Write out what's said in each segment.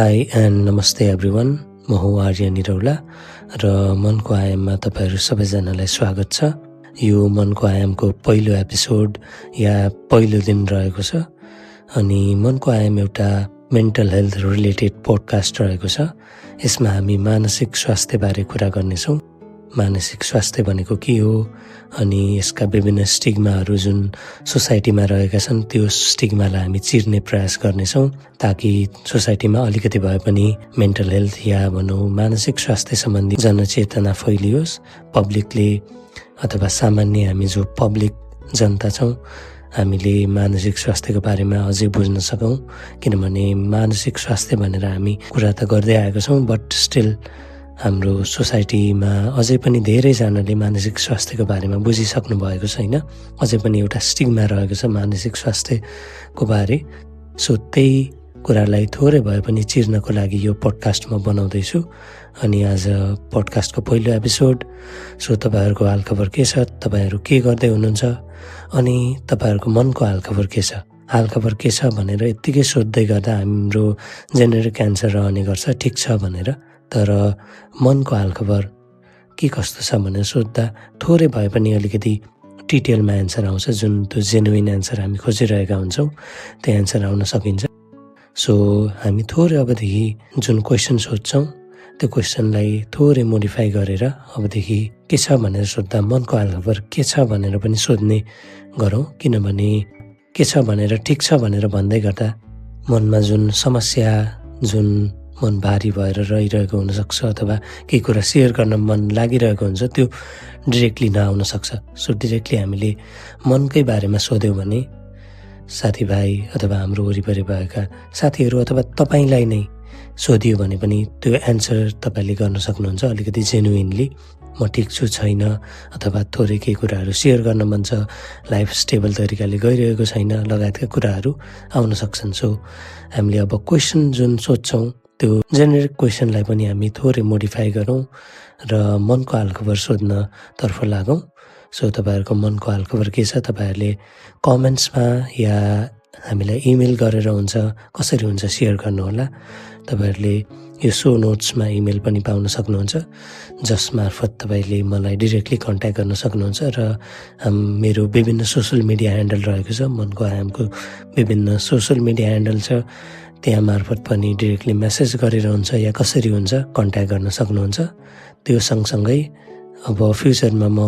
High and नमस्ते everyone. म हुँ आर्य निरौला र मनको आयाममा तपाईँहरू सबैजनालाई स्वागत छ। यो मनको आयामको पहिलो एपिसोड या पहिलो दिन रहेको छ अनि मनको आयाम एउटा मेन्टल हेल्थ रिलेटेड पोडकास्ट रहेको छ। यसमा हामी मानसिक स्वास्थ्यबारे कुरा गर्नेछौँ। मानसिक स्वास्थ्य भनेको के हो अनि यसका विभिन्न स्टिग्माहरू जुन सोसाइटीमा रहेका छन् त्यो स्टिग्मालाई हामी चिर्ने प्रयास गर्नेछौँ ताकि सोसाइटीमा अलिकति भए पनि मेन्टल हेल्थ या भनौँ मानसिक स्वास्थ्य सम्बन्धी जनचेतना फैलियोस्। पब्लिकले अथवा सामान्य हामी जो पब्लिक जनता छौँ हामीले मानसिक स्वास्थ्यको बारेमा अझै बुझ्न सकौँ, किनभने मानसिक स्वास्थ्य भनेर हामी कुरा त गर्दै आएको छौँ बट स्टिल हाम्रो सोसाइटीमा अझै पनि धेरैजनाले मानसिक स्वास्थ्यको बारेमा बुझिसक्नु भएको छैन। अझै पनि एउटा स्टिग्मा रहेको छ मानसिक स्वास्थ्यको बारे। सो त्यही कुरालाई थोरै भए पनि चिर्नको लागि यो पोडकास्ट म बनाउँदैछु अनि आज पोडकास्टको पहिलो एपिसोड। सो तपाईँहरूको हालखबर के छ, तपाईँहरू के गर्दै हुनुहुन्छ अनि तपाईँहरूको मनको हालखबर के छ। हालखबर के छ भनेर यत्तिकै सोध्दै गर्दा हाम्रो जेनेरिक एन्सर रहने गर्छ ठिक छ भनेर, तर मनको हालखबर के कस्तो छ भनेर सोद्धा थोरै भए पनि अलिकति डिटेलमा एन्सर आउँछ। जुन त्यो जेन्युइन एन्सर हामी खोजिरहेका हुन्छौँ त्यो एन्सर आउन सकिन्छ। सो हामी थोरै अबदेखि जुन क्वेसन सोध्छौँ त्यो क्वेसनलाई थोरै मोडिफाई गरेर अबदेखि के छ भनेर सोद्धा मनको हालखबर के छ भनेर पनि सोध्ने गरौँ, किनभने के छ भनेर ठिक छ भनेर भन्दै गर्दा मनमा जुन समस्या, जुन मन भारी भएर रहिरहेको हुनसक्छ अथवा केही कुरा सेयर गर्न मन लागिरहेको हुन्छ त्यो डिरेक्टली नआउन सक्छ। सो डिरेक्टली हामीले मनकै बारेमा सोध्यौँ भने साथीभाइ अथवा हाम्रो वरिपरि भएका साथीहरू अथवा तपाईँलाई नै सोधियो भने पनि त्यो एन्सर तपाईँले गर्न सक्नुहुन्छ अलिकति जेन्युइनली। म ठिक छु छैन अथवा थोरै केही कुराहरू सेयर गर्न मन छ, लाइफ स्टेबल तरिकाले गइरहेको छैन लगायतका कुराहरू आउन सक्छन्। सो हामीले अब क्वेसन जुन सोध्छौँ त्यो जेनेरिक क्वेसनलाई पनि हामी थोरै मोडिफाई गरौँ र मनको हालखबर सोध्नतर्फ लागौँ। सो तपाईँहरूको मनको हालखबर के छ तपाईँहरूले कमेन्ट्समा या हामीलाई इमेल गरेर हुन्छ, कसरी हुन्छ सेयर गर्नुहोला। तपाईँहरूले यो सो नोट्समा इमेल पनि पाउन सक्नुहुन्छ जसमार्फत तपाईँले मलाई डिरेक्टली कन्ट्याक्ट गर्न सक्नुहुन्छ र मेरो विभिन्न सोसल मिडिया ह्यान्डल रहेको छ। मनको आयामको विभिन्न सोसल मिडिया ह्यान्डल छ, त्यहाँ मार्फत पनि डिरेक्टली मेसेज गरेर हुन्छ या कसरी हुन्छ कन्ट्याक्ट गर्न सक्नुहुन्छ। त्यो सँगसँगै अब फ्युचरमा म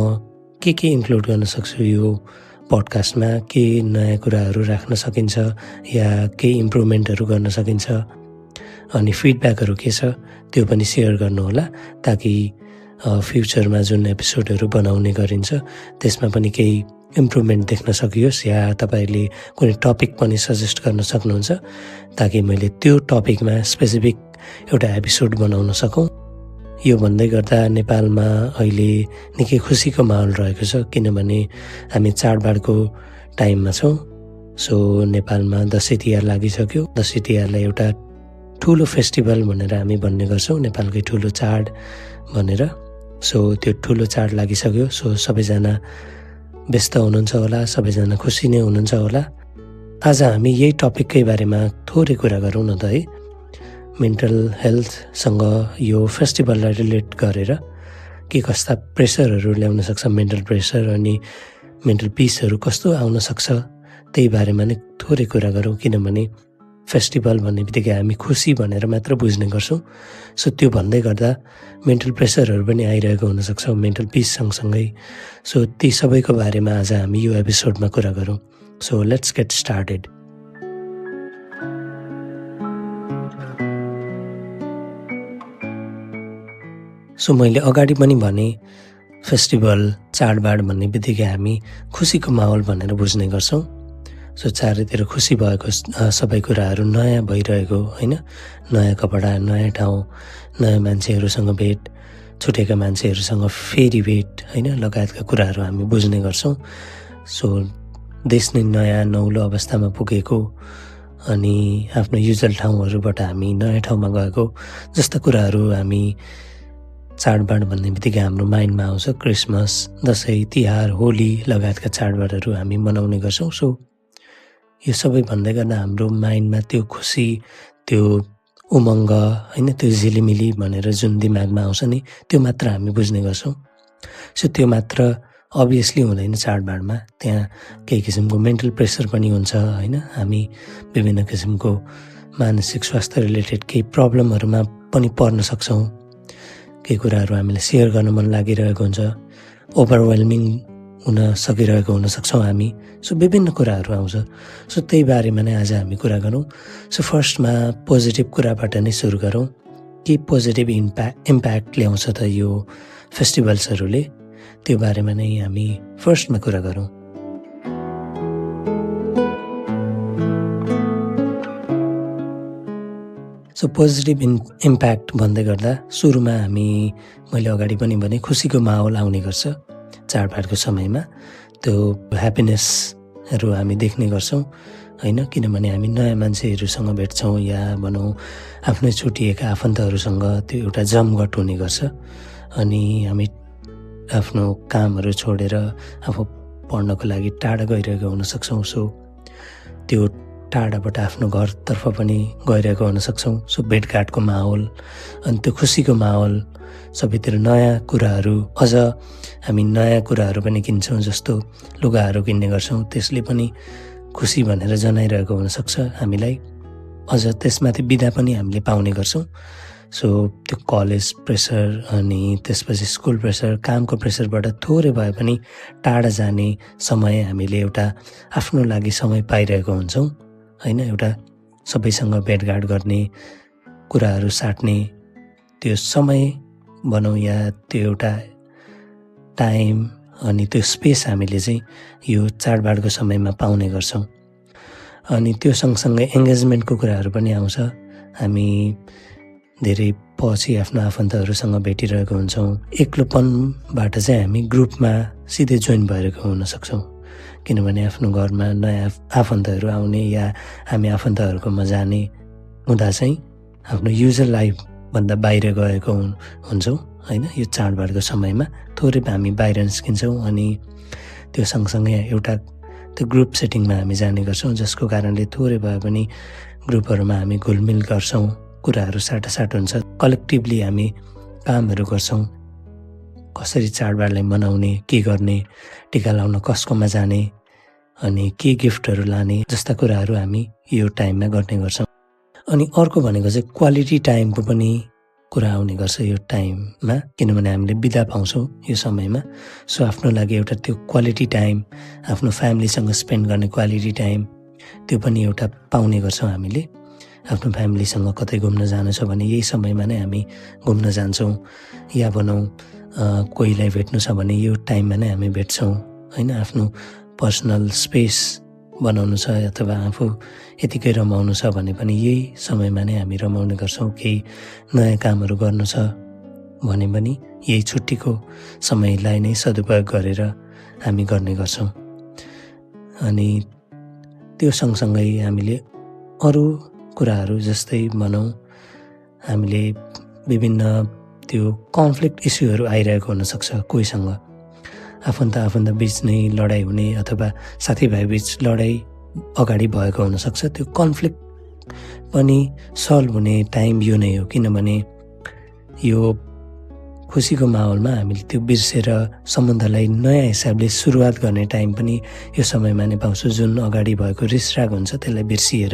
के इन्क्लुड गर्न सक्छु यो पोडकास्टमा, के नयाँ कुराहरू राख्न सकिन्छ या केही इम्प्रुभमेन्टहरू गर्न सकिन्छ अनि फिडब्याकहरू के छ त्यो पनि सेयर गर्नुहोला ताकि फ्युचरमा जुन एपिसोडहरू बनाउने गरिन्छ त्यसमा पनि केही इम्प्रुभमेन्ट देख्न सकियोस् या तपाईँले कुनै टपिक पनि सजेस्ट गर्न सक्नुहुन्छ ताकि मैले त्यो टपिकमा स्पेसिफिक एउटा एपिसोड बनाउन सकौँ। यो भन्दै गर्दा नेपालमा अहिले निकै खुसीको माहौल रहेको छ, किनभने हामी चाडबाडको टाइममा छौँ। सो नेपालमा दसैँ तिहार लागिसक्यो। दसैँ तिहारलाई एउटा ठुलो फेस्टिभल भनेर हामी भन्ने गर्छौँ, नेपालकै ठुलो चाड भनेर। सो त्यो ठुलो चाड लागिसक्यो। सो सबैजना व्यस्त हुनुहुन्छ होला, सबैजना खुसी नै हुनुहुन्छ होला। आज हामी यही टपिककै बारेमा थोरै कुरा गरौँ न त है। मेन्टल हेल्थसँग यो फेस्टिभललाई रिलेट गरेर के कस्ता प्रेसरहरू ल्याउन सक्छ, मेन्टल प्रेसर अनि मेन्टल पिसहरू कस्तो आउन सक्छ त्यही बारेमा नै थोरै कुरा गरौँ, किनभने फेस्टिभल भन्ने बित्तिकै हामी खुसी भनेर मात्र बुझ्ने गर्छौँ। सो त्यो भन्दै गर्दा मेन्टल प्रेसरहरू पनि आइरहेको हुनसक्छ मेन्टल पिस सँगसँगै। सो ती सबैको बारेमा आज हामी यो एपिसोडमा कुरा गरौँ। So let's get started. So मैले अगाडि पनि भने फेस्टिभल चाडबाड भन्ने बित्तिकै हामी खुसीको माहौल भनेर बुझ्ने गर्छौँ। सो चारैतिर खुसी भएको सबै कुराहरू नयाँ भइरहेको होइन, नयाँ कपडा, नयाँ ठाउँ, नयाँ मान्छेहरूसँग भेट, छुटेका मान्छेहरूसँग फेरि भेट होइन लगायतका कुराहरू हामी बुझ्ने गर्छौँ। सो देश नै नयाँ नौलो अवस्थामा पुगेको अनि आफ्नो युजल ठाउँहरूबाट हामी नयाँ ठाउँमा गएको जस्ता कुराहरू हामी चाडबाड भन्ने बित्तिकै हाम्रो माइन्डमा आउँछ। क्रिसमस, दसैँ तिहार, होली लगायतका चाडबाडहरू हामी मनाउने गर्छौँ। सो यो सबै भन्दै गर्दा हाम्रो माइन्डमा त्यो खुसी, त्यो उमङ्ग होइन, त्यो झिलिमिली भनेर जुन दिमागमा आउँछ नि, त्यो मात्र हामी बुझ्ने गर्छौँ। सो त्यो मात्र अभियसली हुँदैन चाडबाडमा, त्यहाँ केही किसिमको मेन्टल प्रेसर पनि हुन्छ होइन। हामी विभिन्न किसिमको मानसिक स्वास्थ्य रिलेटेड केही प्रब्लमहरूमा पनि पर्न सक्छौँ। केही कुराहरू हामीलाई सेयर गर्न मन लागिरहेको हुन्छ, ओभरवेल्मिङ हुन सकिरहेको हुन सक्छौँ हामी। सो विभिन्न कुराहरू आउँछ। सो त्यही बारेमा नै आज हामी कुरा गरौँ। सो फर्स्टमा पोजिटिभ कुराबाट नै सुरु गरौँ। के पोजिटिभ इम्प्याक्ट ल्याउँछ त यो फेस्टिभल्सहरूले, त्यो बारेमा नै हामी फर्स्टमा कुरा गरौँ। सो पोजिटिभ इम्प्याक्ट भन्दै गर्दा सुरुमा मैले अगाडि पनि भने खुसीको माहौल आउने गर्छ चाडबाडको समयमा। त्यो ह्याप्पिनेसहरू हामी देख्ने गर्छौँ होइन, किनभने हामी नयाँ मान्छेहरूसँग भेट्छौँ या भनौँ आफ्नै छुट्टिएका आफन्तहरूसँग त्यो एउटा जमघट हुने गर्छ। अनि हामी आफ्नो कामहरू छोडेर आफू पढ्नको लागि टाढा गइरहेको हुनसक्छौँ। सो त्यो टाढाबाट आफ्नो घरतर्फ पनि गइरहेको हुनसक्छौँ। सो भेटघाटको माहौल अनि त्यो खुसीको माहौल, सबैतिर नयाँ कुराहरू, अझ हामी नयाँ कुराहरू पनि किन्छौँ, जस्तो लुगाहरू किन्ने गर्छौँ, त्यसले पनि खुसी भनेर जनाइरहेको हुनसक्छ हामीलाई। अझ त्यसमाथि बिदा पनि हामीले पाउने गर्छौँ। सो त्यो कलेज प्रेसर अनि त्यसपछि स्कुल प्रेसर, कामको प्रेसरबाट थोरै भए पनि टाढा जाने समय हामीले एउटा आफ्नो लागि समय पाइरहेको हुन्छौँ होइन। एउटा सबैसँग भेटघाट गर्ने, कुराहरू साट्ने त्यो समय भनौँ या त्यो एउटा टाइम अनि त्यो स्पेस हामीले चाहिँ यो चाडबाडको समयमा पाउने गर्छौँ। अनि त्यो सँगसँगै एङ्गेजमेन्टको कुराहरू पनि आउँछ। हामी धेरै पछि आफ्नो आफन्तहरूसँग भेटिरहेको हुन्छौँ। एक्लोपनबाट चाहिँ हामी ग्रुपमा सिधै जोइन भइरहेको हुनसक्छौँ, किनभने आफ्नो घरमा नयाँ आफन्तहरू आउने या हामी आफन्तहरूकोमा जाने हुँदा चाहिँ आफ्नो युजल लाइफभन्दा बाहिर गएको हुन्छौँ होइन। यो चाडबाडको समयमा थोरै हामी बाहिर निस्किन्छौँ अनि त्यो सँगसँगै एउटा त्यो ग्रुप सेटिङमा हामी जाने गर्छौँ, जसको कारणले थोरै भए पनि ग्रुपहरूमा हामी घुलमिल गर्छौँ, कुराहरू साटासाट हुन्छ, कलेक्टिभली हामी कामहरू गर्छौँ। कसरी चाडबाडलाई मनाउने, के गर्ने, टिका लाउन कसकोमा जाने अनि के गिफ्टहरू लाने जस्ता कुराहरू हामी यो टाइममा गर्ने गर्छौँ। अनि अर्को भनेको चाहिँ क्वालिटी टाइमको पनि कुरा आउने गर्छ यो टाइममा, किनभने हामीले बिदा पाउँछौँ यो समयमा। सो आफ्नो लागि एउटा त्यो क्वालिटी टाइम, आफ्नो फ्यामिलीसँग स्पेन्ड गर्ने क्वालिटी टाइम, त्यो पनि एउटा पाउने गर्छौँ हामीले। आफ्नो फ्यामिलीसँग कतै घुम्न जानु छ भने यही समयमा नै हामी घुम्न जान्छौँ, या भनौँ कोहीलाई भेट्नु छ भने यो टाइममा नै हामी भेट्छौँ होइन। आफ्नो पर्सनल स्पेस बनाउनु छ अथवा आफू यतिकै रमाउनु छ भने पनि यही समयमा नै हामी रमाउने गर्छौँ। केही नयाँ कामहरू गर्नु छ भने पनि यही छुट्टीको समयलाई नै सदुपयोग गरेर हामी गर्ने गर्छौँ। अनि त्यो सँगसँगै हामीले अरू कुराहरू जस्तै भनौँ हामीले विभिन्न त्यो कन्फ्लिक्ट इस्युहरू आइरहेको हुनसक्छ। कोहीसँग आफन्त बिच नै लडाइँ हुने अथवा साथीभाइ बिच लडाइँ अगाडि भएको हुनसक्छ। त्यो कन्फ्लिक्ट पनि सल्भ हुने टाइम यो नै हो, किनभने यो खुसीको माहौलमा हामीले त्यो बिर्सेर सम्बन्धलाई नयाँ हिसाबले सुरुवात गर्ने टाइम पनि यो समयमा नै पाउँछौँ। जुन अगाडि भएको रिसराग हुन्छ त्यसलाई बिर्सिएर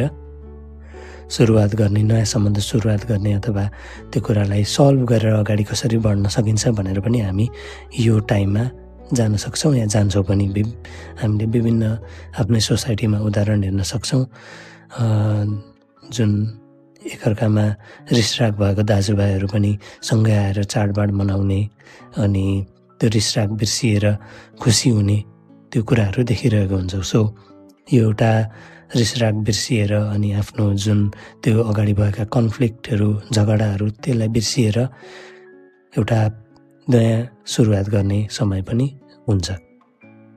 सुरुवात गर्ने, नयाँ सम्बन्ध सुरुवात गर्ने अथवा त्यो कुरालाई सल्भ गरेर अगाडि कसरी बढ्न सकिन्छ भनेर पनि हामी यो टाइममा जान सक्छौँ या जान्छौँ पनि। हामीले विभिन्न आफ्नै सोसाइटीमा उदाहरण हेर्न सक्छौँ जुन एकअर्कामा रिसराग भएको दाजुभाइहरू पनि सँगै आएर चाडबाड मनाउने अनि त्यो रिसराग बिर्सिएर खुसी हुने त्यो कुराहरू देखिरहेको हुन्छौँ। सो यो एउटा रिसराग बिर्सिएर अनि आफ्नो जुन त्यो अगाडि भएका कन्फ्लिक्टहरू, झगडाहरू, त्यसलाई बिर्सिएर एउटा नयाँ सुरुवात गर्ने समय पनि हुन्छ।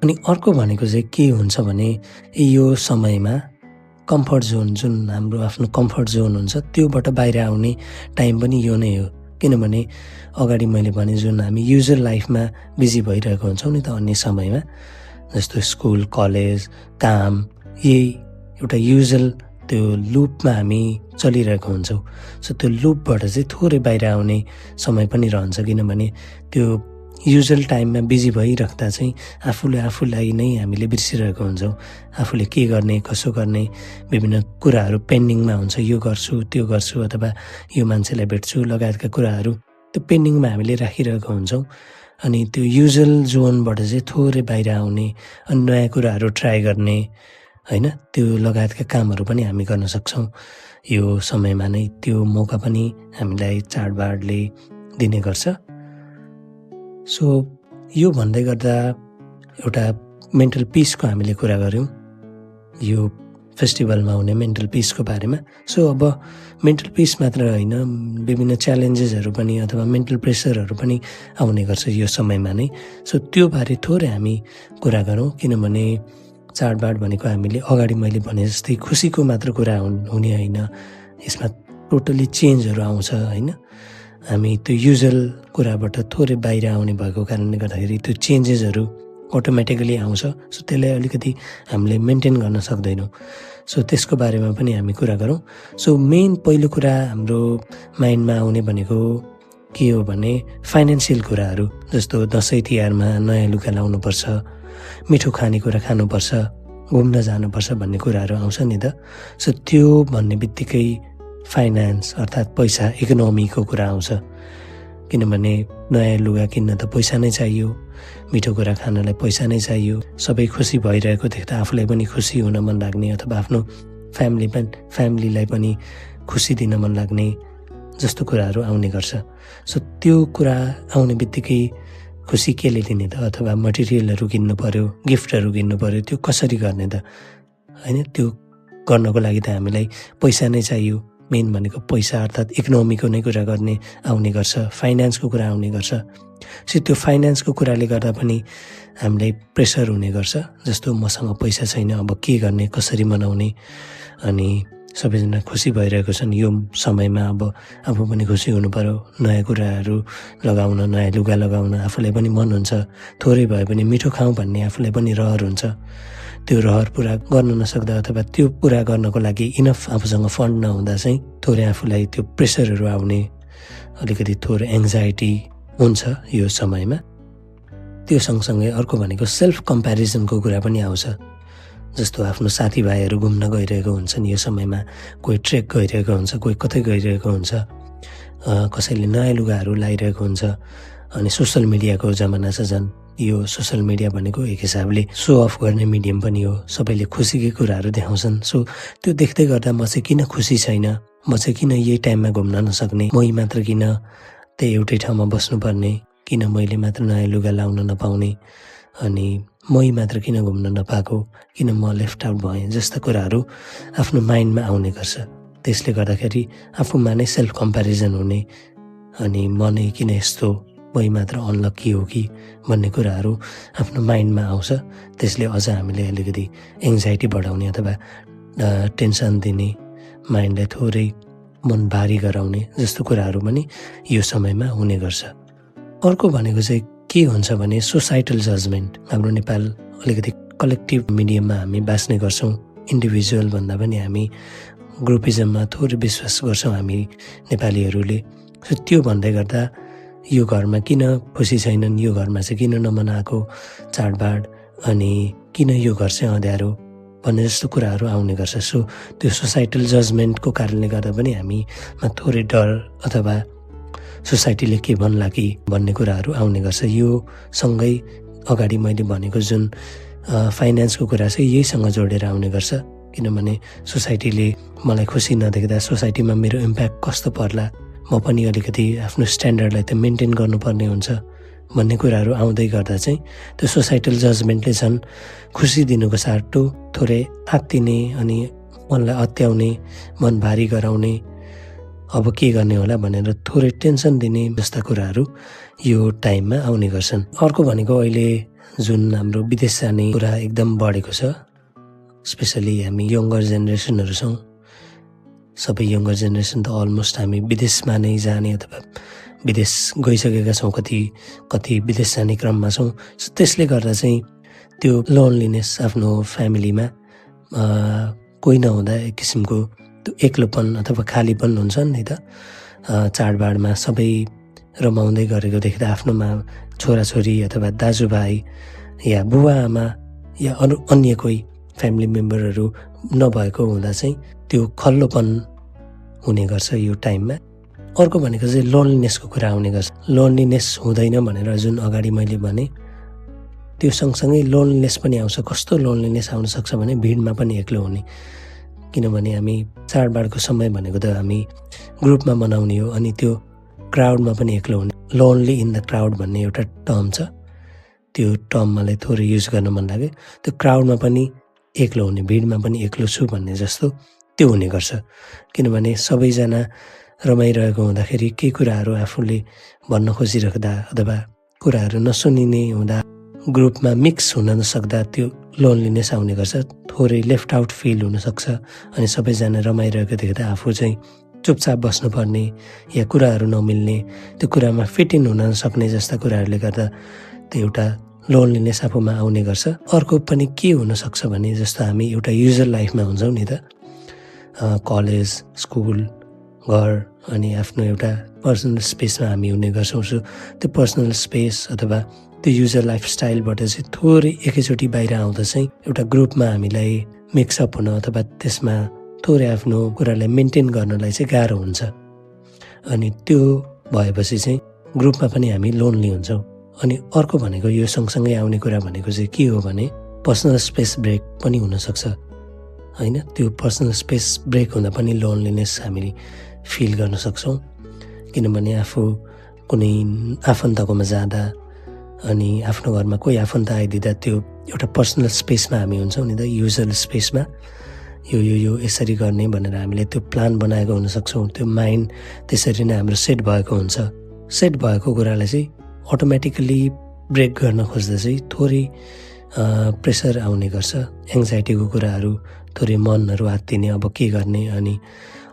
अनि अर्को भनेको चाहिँ के हुन्छ भने यो समयमा कम्फर्ट जोन, जुन हाम्रो आफ्नो कम्फर्ट जोन हुन्छ त्योबाट बाहिर आउने टाइम पनि यो नै हो। किनभने अगाडि मैले भने जुन हामी युजल लाइफमा बिजी भइरहेको हुन्छौँ नि त अन्य समयमा, जस्तो स्कुल, कलेज, काम, यही एउटा युजल त्यो लुपमा हामी चलिरहेको हुन्छौँ। सो त्यो लुपबाट चाहिँ थोरै बाहिर आउने समय पनि रहन्छ, किनभने त्यो युजुअल टाइममा बिजी भइराख्दा चाहिँ आफूलाई नै हामीले बिर्सिरहेको हुन्छौँ। आफूले के गर्ने, कसो गर्ने, विभिन्न कुराहरू पेन्डिङमा हुन्छ, यो गर्छु त्यो गर्छु अथवा यो मान्छेलाई भेट्छु लगायतका कुराहरू त्यो पेन्डिङमा हामीले राखिरहेको हुन्छौँ। अनि त्यो युजुअल जोनबाट चाहिँ थोरै बाहिर आउने अनि नयाँ कुराहरू ट्राई गर्ने होइन, त्यो लगायतका कामहरू पनि हामी गर्न सक्छौँ यो समयमा नै। त्यो मौका पनि हामीलाई चाडबाडले दिने गर्छ। सो यो भन्दै गर्दा एउटा मेन्टल पिसको हामीले कुरा गऱ्यौँ, यो फेस्टिभलमा हुने मेन्टल पिसको बारेमा। सो अब मेन्टल पिस मात्र होइन, विभिन्न च्यालेन्जेसहरू पनि अथवा मेन्टल प्रेसरहरू पनि आउने गर्छ यो समयमा नै। सो त्यो बारे थोरै हामी कुरा गरौँ, किनभने चाडबाड भनेको हामीले अगाडि मैले भने जस्तै खुसीको मात्र कुरा हुने होइन, यसमा टोटली चेन्जहरू आउँछ होइन। हामी त्यो युजुअल कुराबाट थोरै बाहिर आउने भएको कारणले गर्दाखेरि त्यो चेन्जेसहरू अटोमेटिकली आउँछ। सो त्यसलाई अलिकति हामीले मेन्टेन गर्न सक्दैनौँ। सो त्यसको बारेमा पनि हामी कुरा गरौँ। सो मेन पहिलो कुरा हाम्रो माइन्डमा आउने भनेको के हो भने फाइनेन्सियल कुराहरू, जस्तो दसैँ तिहारमा नयाँ लुगा लाउनुपर्छ, मिठो खानेकुरा खानुपर्छ, घुम्न जानुपर्छ भन्ने कुराहरू आउँछ नि त। सो त्यो भन्ने बित्तिकै फाइनेन्स अर्थात् पैसा, इकोनोमीको कुरा आउँछ, किनभने नयाँ लुगा किन्न त पैसा नै चाहियो, मिठो कुरा खानलाई पैसा नै चाहियो। सबै खुसी भइरहेको देख्दा आफूलाई पनि खुसी हुन मन लाग्ने अथवा आफ्नो फ्यामिलीलाई पनि खुसी दिन मन लाग्ने जस्तो कुराहरू आउने गर्छ। सो त्यो कुरा आउने बित्तिकै खुसी केले दिने त, अथवा मटेरियलहरू किन्नु पऱ्यो, गिफ्टहरू किन्नु पऱ्यो, त्यो कसरी गर्ने त होइन। त्यो गर्नको लागि त हामीलाई पैसा नै चाहियो। मेन भनेको पैसा अर्थात् इकोनोमीको नै कुरा गर्ने आउने गर्छ, फाइनेन्सको कुरा आउने गर्छ। सो त्यो फाइनेन्सको कुराले गर्दा पनि हामीलाई प्रेसर हुने गर्छ, जस्तो मसँग पैसा छैन, अब के गर्ने, कसरी मनाउने। अनि सबैजना खुसी भइरहेको छन् यो समयमा, अब आफू पनि खुसी हुनु पऱ्यो, नयाँ कुराहरू लगाउन, नयाँ लुगा लगाउन आफूलाई पनि मन हुन्छ, थोरै भए पनि मिठो खाउँ भन्ने आफूलाई पनि रहर हुन्छ। त्यो रहर पुरा गर्न नसक्दा अथवा त्यो पुरा गर्नको लागि इनफ आफूसँग फन्ड नहुँदा चाहिँ थोरै आफूलाई त्यो प्रेसरहरू आउने, अलिकति थोरै एङ्जाइटी हुन्छ यो समयमा। त्यो सँगसँगै अर्को भनेको सेल्फ कम्पेरिजनको कुरा पनि आउँछ, जस्तो आफ्नो साथीभाइहरू घुम्न गइरहेको हुन्छन् यो समयमा, कोही ट्रेक गइरहेको हुन्छ, कोही कतै गइरहेको हुन्छ, कसैले नयाँ लुगाहरू लगाइरहेको हुन्छ। अनि सोसल मिडियाको जमाना छ झन्, यो सोसल मिडिया भनेको एक हिसाबले सो अफ गर्ने मिडियम पनि हो, सबैले खुसीकै कुराहरू देखाउँछन्। सो त्यो देख्दै गर्दा म चाहिँ किन खुसी छैन, म चाहिँ किन यही टाइममा घुम्न नसक्ने, मै मात्र किन त्यही एउटै ठाउँमा बस्नुपर्ने, किन मैले मात्र नयाँ लुगा लाउन नपाउने, अनि मै मात्र किन घुम्न नपाएको, किन म लेफ्ट आउट भएँ जस्ता कुराहरू आफ्नो माइन्डमा आउने गर्छ। त्यसले गर्दाखेरि आफूमा नै सेल्फ कम्पेरिजन हुने, अनि म नै किन यस्तो, मै मात्र अनलक्की हो कि भन्ने कुराहरू आफ्नो माइन्डमा आउँछ। त्यसले अझ हामीले अलिकति एङ्जाइटी बढाउने अथवा टेन्सन दिने, माइन्डलाई थोरै मन भारी गराउने जस्तो कुराहरू पनि यो समयमा हुने गर्छ। अर्को भनेको चाहिँ के हुन्छ भने सोसाइटल जजमेन्ट। हाम्रो नेपाल अलिकति कलेक्टिभ मिडियममा हामी बाँच्ने गर्छौँ, इन्डिभिजुअल भन्दा पनि हामी ग्रुपिजममा थोरै विश्वास गर्छौँ हामी नेपालीहरूले। सो त्यो भन्दै गर्दा यो घरमा किन खुसी छैनन्, यो घरमा चाहिँ किन नमनाएको चाडबाड, अनि किन यो घर चाहिँ अँध्यारो भन्ने जस्तो कुराहरू आउने गर्छ। सो त्यो सोसाइटल जजमेन्टको कारणले गर्दा पनि हामीमा थोरै डर अथवा सोसाइटीले के भन्ला कि भन्ने कुराहरू आउने गर्छ। यो सँगै अगाडि मैले भनेको जुन फाइनेन्सको कुरा चाहिँ यहीसँग जोडेर आउने गर्छ, किनभने सोसाइटीले मलाई खुसी नदेख्दा सोसाइटीमा मेरो इम्प्याक्ट कस्तो पर्ला, म पनि अलिकति आफ्नो स्ट्यान्डर्डलाई त मेन्टेन गर्नुपर्ने हुन्छ भन्ने कुराहरू आउँदै गर्दा चाहिँ त्यो सोसाइटल जजमेन्टले झन् खुसी दिनुको साटो थोरै आत्तिने अनि मनलाई अत्याउने, मन भारी गराउने, अब के गर्ने होला भनेर थोरै टेन्सन दिने जस्ता कुराहरू यो टाइममा आउने गर्छन्। अर्को भनेको अहिले जुन हाम्रो विदेश जाने कुरा एकदम बढेको छ, स्पेसली हामी यङ्गर जेनेरेसनहरू छौँ, सबै यङ्गर जेनेरेसन त अलमोस्ट हामी विदेशमा नै जाने अथवा विदेश गइसकेका छौँ, कति विदेश जाने क्रममा छौँ। त्यसले गर्दा चाहिँ त्यो लोनलिनेस आफ्नो फ्यामिलीमा कोही नहुँदा एक किसिमको त्यो एक्लोपन अथवा खालीपन हुन्छ नि त। चाडबाडमा सबै रमाउँदै गरेको देख्दा आफ्नोमा छोराछोरी अथवा दाजुभाइ या बुवा आमा या अन्य कोही फ्यामिली मेम्बरहरू नभएको हुँदा चाहिँ त्यो खल्लोपन हुने गर्छ यो टाइममा। अर्को भनेको चाहिँ लोनलिनेसको कुरा आउने गर्छ। लोनलिनेस हुँदैन भनेर जुन अगाडि मैले भने, त्यो सँगसँगै लोनलिनेस पनि आउँछ। कस्तो लोनलिनेस आउन सक्छ भने भिडमा पनि एक्लो हुने। किनभने हामी चाडबाडको समय भनेको त हामी ग्रुपमा मनाउने हो, अनि त्यो क्राउडमा पनि एक्लो हुने। लोनली इन द क्राउड भन्ने एउटा टर्म छ, त्यो टर्म मलाई थोरै युज गर्न मन लाग्यो। त्यो क्राउडमा पनि एक्लो हुने, भिडमा पनि एक्लो छु भन्ने जस्तो त्यो हुने गर्छ। किनभने सबैजना रमाइरहेको हुँदाखेरि केही कुराहरू आफूले भन्न खोजिराख्दा अथवा कुराहरू नसुनिने हुँदा, ग्रुपमा मिक्स हुन नसक्दा त्यो लोनलिनेस आउने गर्छ। थोरै लेफ्ट आउट फिल हुनसक्छ। अनि सबैजना रमाइरहेको देख्दा आफू चाहिँ चुपचाप बस्नुपर्ने या कुराहरू नमिल्ने, त्यो कुरामा फिट इन हुन नसक्ने जस्ता कुराहरूले गर्दा त्यो एउटा लोनलिनेस आफूमा आउने गर्छ। अर्को पनि के हुनसक्छ भने जस्तो हामी एउटा युजर लाइफमा हुन्छौँ नि त, कलेज, स्कुल, घर अनि आफ्नो एउटा पर्सनल स्पेसमा हामी हुने गर्छौँ। सो त्यो पर्सनल स्पेस अथवा त्यो युजर लाइफस्टाइलबाट चाहिँ थोरै एकैचोटि बाहिर आउँदा चाहिँ एउटा ग्रुपमा हामीलाई मिक्सअप हुन अथवा त्यसमा थोरै आफ्नो कुरालाई मेन्टेन गर्नलाई चाहिँ गाह्रो हुन्छ। अनि त्यो भएपछि चाहिँ ग्रुपमा पनि हामी लोनली हुन्छौँ। अनि अर्को भनेको यो सँगसँगै आउने कुरा भनेको चाहिँ के हो भने पर्सनल स्पेस ब्रेक पनि हुनसक्छ होइन। त्यो पर्सनल स्पेस ब्रेक हुँदा पनि लोनलिनेस हामीले फिल गर्न सक्छौँ। किनभने आफू कुनै आफन्तकोमा जाँदा अनि आफ्नो घरमा कोही आफन्त आइदिँदा त्यो एउटा पर्सनल स्पेसमा हामी हुन्छौँ नि त, युजर स्पेसमा यो यसरी गर्ने भनेर हामीले त्यो प्लान बनाएको हुनसक्छौँ। त्यो माइन्ड त्यसरी नै हाम्रो सेट भएको हुन्छ। सेट भएको कुरालाई चाहिँ अटोमेटिकली ब्रेक गर्न खोज्दा चाहिँ थोरै प्रेसर आउने गर्छ। एङ्जाइटीको कुराहरू, थोरै मनहरू आत्तिने, अब के गर्ने, अनि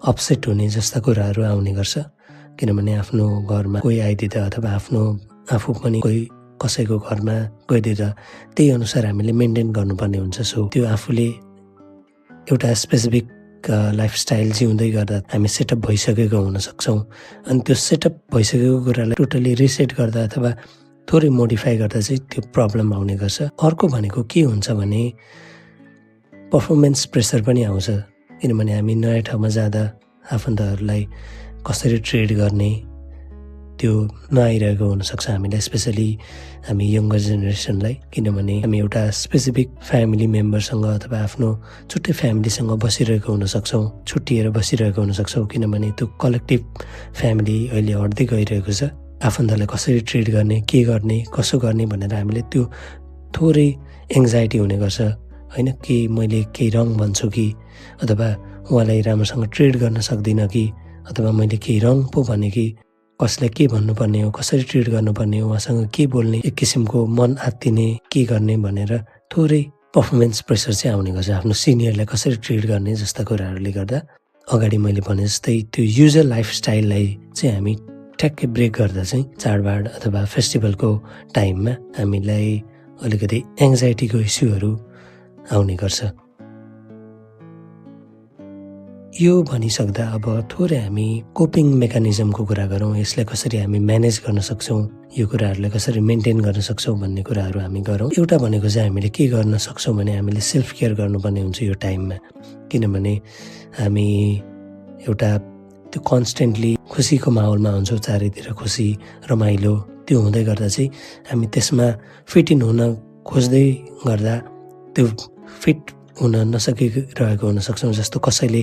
अपसेट हुने जस्ता कुराहरू आउने गर्छ। किनभने आफ्नो घरमा कोही आइदिँदा अथवा आफू पनि कोही कसैको घरमा गइदिँदा त्यही अनुसार हामीले मेन्टेन गर्नुपर्ने हुन्छ। सो त्यो आफूले एउटा स्पेसिफिक लाइफस्टाइल जिउँदै गर्दा हामी सेटअप भइसकेको हुनसक्छौँ। अनि त्यो सेटअप भइसकेको कुरालाई टोटली रिसेट गर्दा अथवा थोरै मोडिफाई गर्दा चाहिँ त्यो प्रब्लम आउने गर्छ। अर्को भनेको के हुन्छ भने पर्फर्मेन्स प्रेसर पनि आउँछ। किनभने हामी नयाँ ठाउँमा जाँदा आफन्तहरूलाई कसरी ट्रिट गर्ने त्यो नआइरहेको हुनसक्छ हामीलाई, स्पेसली हामी यङ्गर जेनेरेसनलाई। किनभने हामी एउटा स्पेसिफिक फ्यामिली मेम्बरसँग अथवा आफ्नो छुट्टै फ्यामिलीसँग बसिरहेको हुनसक्छौँ, छुट्टिएर बसिरहेको हुनसक्छौँ। किनभने त्यो कलेक्टिभ फ्यामिली अहिले हट्दै गइरहेको छ। आफन्तलाई कसरी ट्रिट गर्ने, के गर्ने, कसो गर्ने भनेर हामीले त्यो थोरै एङ्जाइटी हुने गर्छ होइन। कि मैले केही रङ भन्छु कि, अथवा उहाँलाई राम्रोसँग ट्रिट गर्न सक्दिनँ कि, अथवा मैले केही रङ पो भने कि, कसलाई के भन्नुपर्ने हो, कसरी ट्रिट गर्नुपर्ने हो, उहाँसँग के बोल्ने, एक किसिमको मन आत्तिने, के गर्ने भनेर थोरै पर्फर्मेन्स प्रेसर चाहिँ आउने गर्छ। आफ्नो सिनियरलाई कसरी ट्रिट गर्ने जस्ता कुराहरूले गर्दा अगाडि मैले भने जस्तै त्यो युजर लाइफस्टाइललाई चाहिँ हामी ठ्याक्कै ब्रेक गर्दा चाहिँ चाडबाड अथवा फेस्टिभलको टाइममा हामीलाई अलिकति एङ्जाइटीको इस्युहरू आउने गर्छ। यो भनिसक्दा अब थोरै हामी कोपिङ मेकानिजमको कुरा गरौँ। यसलाई कसरी हामी म्यानेज गर्न सक्छौँ, यो कुराहरूलाई कसरी मेन्टेन गर्न सक्छौँ भन्ने कुराहरू हामी गरौँ। एउटा भनेको चाहिँ हामीले के गर्न सक्छौँ भने हामीले सेल्फ केयर गर्नुपर्ने हुन्छ यो टाइममा। किनभने हामी एउटा त्यो कन्सटेन्टली खुसीको माहौलमा हुन्छौँ, चारैतिर खुसी रमाइलो, त्यो हुँदै गर्दा चाहिँ हामी त्यसमा फिट इन हुन खोज्दै गर्दा त्यो फिट हुन नसकिरहेको हुनसक्छौँ। जस्तो कसैले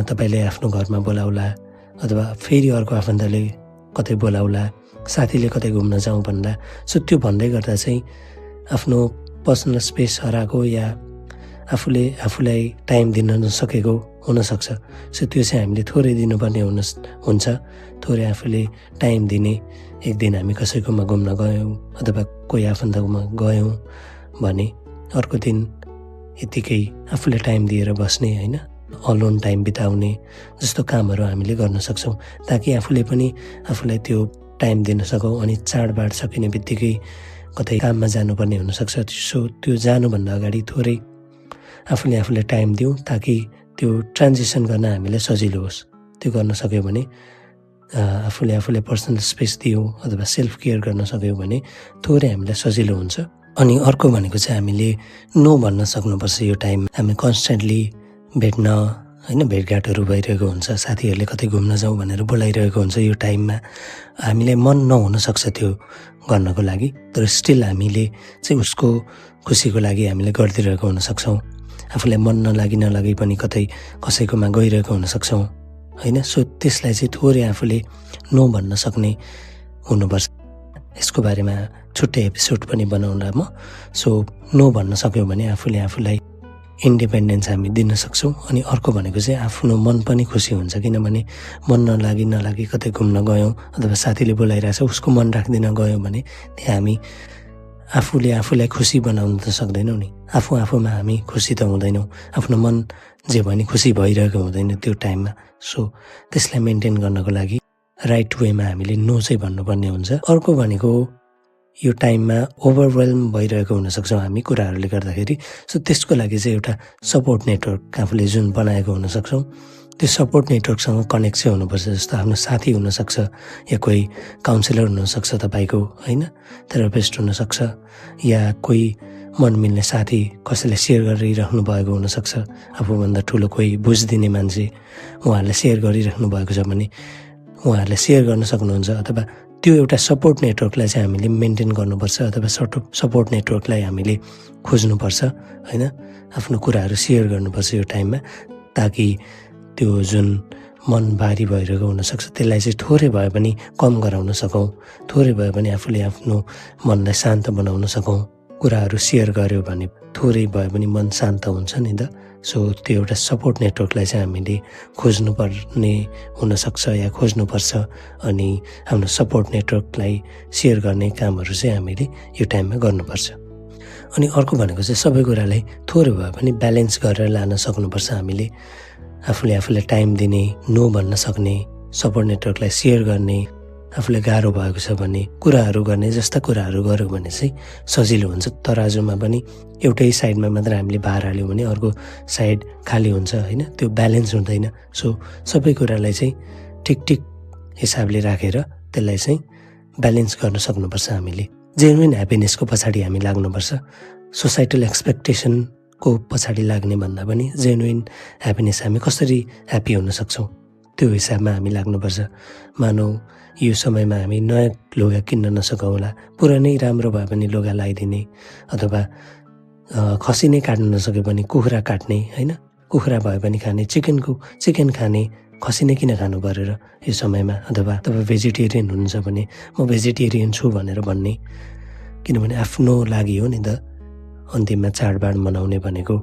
तपाईँले आफ्नो घरमा बोलाउला अथवा फेरि अर्को आफन्तले कतै बोलाउला, साथीले कतै घुम्न जाउँ भन्दा, सो त्यो भन्दै गर्दा चाहिँ आफ्नो पर्सनल स्पेस हराएको या आफूलाई टाइम दिन नसकेको हुनसक्छ। सो त्यो चाहिँ हामीले थोरै दिनुपर्ने हुन्छ। थोरै आफूले टाइम दिने। एक दिन हामी कसैकोमा घुम्न गयौँ अथवा कोही आफन्तकोमा गयौँ भने अर्को दिन यतिकै आफूले टाइम दिएर बस्ने होइन, अलोन टाइम बिताउने जस्तो कामहरू हामीले गर्न सक्छौँ, ताकि आफूले पनि आफूलाई त्यो टाइम दिन सकौँ। अनि चाडबाड सकिने बित्तिकै कतै काममा जानुपर्ने हुनसक्छ। सो त्यो जानुभन्दा अगाडि थोरै आफूले टाइम दिउँ ताकि त्यो ट्रान्जिसन गर्न हामीलाई सजिलो होस्। त्यो गर्न सक्यो भने आफूले पर्सनल स्पेस दियौँ अथवा सेल्फ केयर गर्न सक्यौँ भने थोरै हामीलाई सजिलो हुन्छ। अनि अर्को भनेको चाहिँ हामीले नो भन्न सक्नुपर्छ। यो टाइम हामी कन्सटेन्टली भेट्न होइन भेटघाटहरू भइरहेको हुन्छ, साथीहरूले कतै घुम्न जाउँ भनेर बोलाइरहेको हुन्छ। यो टाइममा हामीलाई मन नहुनसक्छ त्यो गर्नको लागि, तर स्टिल हामीले चाहिँ उसको खुसीको लागि हामीले गरिदिरहेको हुनसक्छौँ। आफूलाई मन नलागी पनि कतै कसैकोमा गइरहेको हुनसक्छौँ होइन। सो त्यसलाई चाहिँ थोरै आफूले नो भन्न सक्ने हुनुपर्छ। यसको बारेमा छुट्टै एपिसोड पनि बनाउँला म। सो नो भन्न सक्यौँ भने आफूलाई इन्डिपेन्डेन्स हामी दिन सक्छौँ। अनि अर्को भनेको चाहिँ आफ्नो मन पनि खुसी हुन्छ, किनभने मन नलागी कतै घुम्न गयौँ अथवा साथीले बोलाइरहेछ उसको मन राख्दिन गयौँ भने त्यहाँ हामी आफूलाई खुसी बनाउन त सक्दैनौँ नि। आफूमा हामी खुसी त हुँदैनौँ, आफ्नो मन जे भने खुसी भइरहेको हुँदैन त्यो टाइममा। सो त्यसलाई मेन्टेन गर्नको लागि राइट वेमा हामीले नो चाहिँ भन्नुपर्ने हुन्छ। अर्को भनेको यो टाइममा ओभरवेल्म भइरहेको हुनसक्छौँ हामी कुराहरूले गर्दाखेरि। सो त्यसको लागि चाहिँ एउटा सपोर्ट नेटवर्क आफूले जुन बनाएको हुनसक्छौँ त्यो सपोर्ट नेटवर्कसँग कनेक्ट चाहिँ हुनुपर्छ। जस्तो आफ्नो साथी हुनसक्छ या कोही काउन्सिलर हुनसक्छ तपाईँको होइन, थेरापिस्ट हुनसक्छ, या कोही मन मिल्ने साथी कसैलाई सेयर गरिराख्नु भएको हुनसक्छ। आफूभन्दा ठुलो कोही बुझिदिने मान्छे उहाँहरूलाई सेयर गरिराख्नु भएको छ भने उहाँहरूलाई सेयर गर्न सक्नुहुन्छ। अथवा त्यो एउटा सपोर्ट नेटवर्कलाई चाहिँ हामीले मेन्टेन गर्नुपर्छ अथवा सपोर्ट नेटवर्कलाई हामीले खोज्नुपर्छ होइन। आफ्नो कुराहरू सेयर गर्नुपर्छ यो टाइममा, ताकि त्यो जुन मन भारी भइरहेको हुनसक्छ त्यसलाई चाहिँ थोरै भए पनि कम गराउन सकौँ, थोरै भए पनि आफूले आफ्नो मनलाई शान्त बनाउन सकौँ। कुराहरू सेयर गर्यो भने थोरै भए पनि मन शान्त हुन्छ नि त। सो त्यो एउटा सपोर्ट नेटवर्कलाई चाहिँ हामीले खोज्नुपर्ने हुनसक्छ या खोज्नुपर्छ। अनि हाम्रो सपोर्ट नेटवर्कलाई सेयर गर्ने कामहरू चाहिँ हामीले यो टाइममा गर्नुपर्छ। अनि अर्को भनेको चाहिँ सबै कुरालाई थोरै भए पनि ब्यालेन्स गरेर लान सक्नुपर्छ हामीले। आफूलाई टाइम दिने, नो भन्न सक्ने, सपोर्ट नेटवर्कलाई सेयर गर्ने, आफूलाई गाह्रो भएको छ भने कुराहरू गर्ने, जस्ता कुराहरू गऱ्यो भने चाहिँ सजिलो हुन्छ। तराजुमा पनि एउटै साइडमा मात्र हामीले भार हाल्यौँ भने अर्को साइड खाली हुन्छ होइन, त्यो ब्यालेन्स हुँदैन। सो सबै कुरालाई चाहिँ ठिक हिसाबले राखेर त्यसलाई चाहिँ ब्यालेन्स गर्न सक्नुपर्छ हामीले। जेन्युइन ह्याप्पिनेसको पछाडि हामी लाग्नुपर्छ। सोसाइटल एक्सपेक्टेसनको पछाडि लाग्ने भन्दा पनि जेन्युइन ह्याप्पिनेस हामी कसरी ह्याप्पी हुन सक्छौँ त्यो हिसाबमा हामी लाग्नुपर्छ। मानौ यो समयमा हामी नयाँ लुगा किन्न नसकौँला, पुरानै राम्रो भए पनि लुगा लगाइदिने, अथवा खसी नै काट्न नसके पनि कुखुरा काट्ने होइन, कुखुरा भए पनि खाने, चिकन खाने, खसी नै किन खानु परेर यो समयमा। अथवा तपाईँ भेजिटेरियन हुनुहुन्छ भने म भेजिटेरियन छु भनेर भन्ने, किनभने आफ्नो लागि हो नि त। अन्तिममा चाडबाड मनाउने भनेको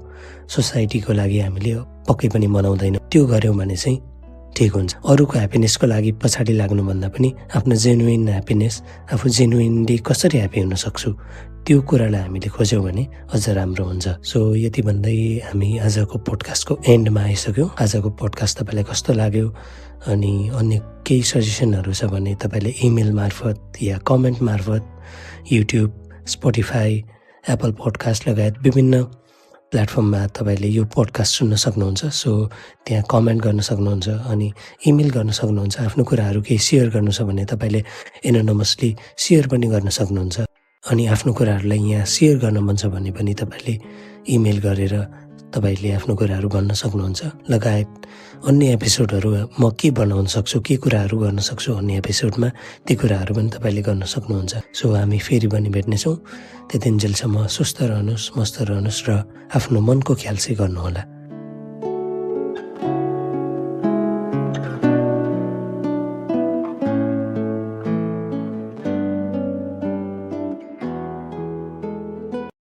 सोसाइटीको लागि हामीले पक्कै पनि मनाउँदैनौँ। त्यो गऱ्यौँ भने चाहिँ ठिक हुन्छ। अरूको ह्याप्पिनेसको लागि पछाडि लाग्नुभन्दा पनि आफ्नो जेन्युइन ह्याप्पिनेस, आफू जेन्युइनली कसरी ह्याप्पी हुन सक्छु त्यो कुरालाई हामीले खोज्यौँ भने अझ राम्रो हुन्छ। सो यति भन्दै हामी आजको पोडकास्टको एन्डमा आइसक्यौँ। आजको पोडकास्ट तपाईँलाई कस्तो लाग्यो अनि अन्य केही सजेसनहरू छ भने तपाईँले इमेल मार्फत या कमेन्ट मार्फत युट्युब, स्पोटिफाई, एप्पल पोडकास्ट लगायत विभिन्न प्लेटफर्ममा तपाईँले यो पोडकास्ट सुन्न सक्नुहुन्छ। सो त्यहाँ कमेन्ट गर्न सक्नुहुन्छ अनि इमेल गर्न सक्नुहुन्छ। आफ्नो कुराहरू केही सेयर गर्नु छ भने तपाईँले एनोनमसली सेयर पनि गर्न सक्नुहुन्छ। अनि आफ्नो कुराहरूलाई यहाँ सेयर गर्न मन छ भने पनि तपाईँले इमेल गरेर तपाईँले आफ्नो कुराहरू भन्न सक्नुहुन्छ। लगायत अन्य एपिसोडहरू म के बनाउन सक्छु, के कुराहरू गर्न सक्छु अन्य एपिसोडमा, ती कुराहरू पनि तपाईँले गर्न सक्नुहुन्छ। सो हामी फेरि पनि भेट्नेछौँ। त्यतिन्जेलसम्म स्वस्थ रहनुहोस्, मस्त रहनुहोस् र आफ्नो मनको ख्याल चाहिँ गर्नुहोला।